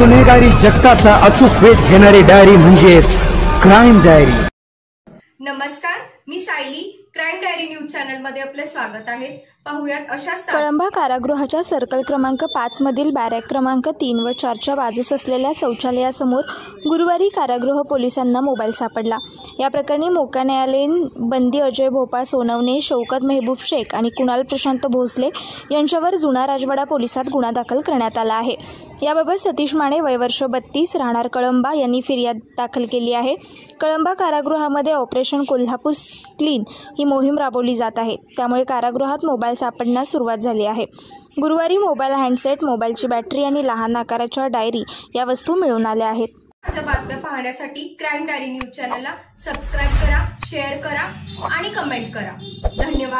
गुन्हेगारी जगताचा अचूक वेध घेणारी डायरी म्हणजेच क्राईम डायरी। नमस्कार, मी Sayali. Crime diary news channel मध्ये आपले स्वागत आहे। पाहुयात अशाच कळंबा कारागृहाच्या सर्कल क्रमांक 5 मधील बॅरेक क्रमांक 3 व 4च्या बाजूस असलेल्या शौचालयासमोर गुरुवारी कारागृह पोलिसांना मोबाईल सापडला। या प्रकरणी मोका न्यायालयीन बंदी अजय भोपाळ सोनवणे, शौकत मेहबूब शेख आणि कुणाल प्रशांत भोसले यांच्यावर जुना राजवाडा पोलिसात गुन्हा दाखल करण्यात आला आहे। याबाबत सतीश माने वय वर्ष 32 राहणार कळंबा यांनी फिर्याद दाखल केली आहे। कळंबा कारागृहामध्ये ऑपरेशन कोल्हापूर क्लीन ही मोहीम राबवली जात आहे, त्यामुळे कारागृहात मोबाईल सापडण्यास सुरुवात झाली आहे। गुरुवारी मोबाईल हँडसेट, मोबाईलची बॅटरी आणि लहान आकाराच्या डायरी या वस्तू मिळून आल्या आहेत। ताज्या बातम्या पाहण्यासाठी क्राईम डायरी न्यूज चॅनलला सबस्क्राइब करा, शेअर करा आणि कमेंट करा। धन्यवाद।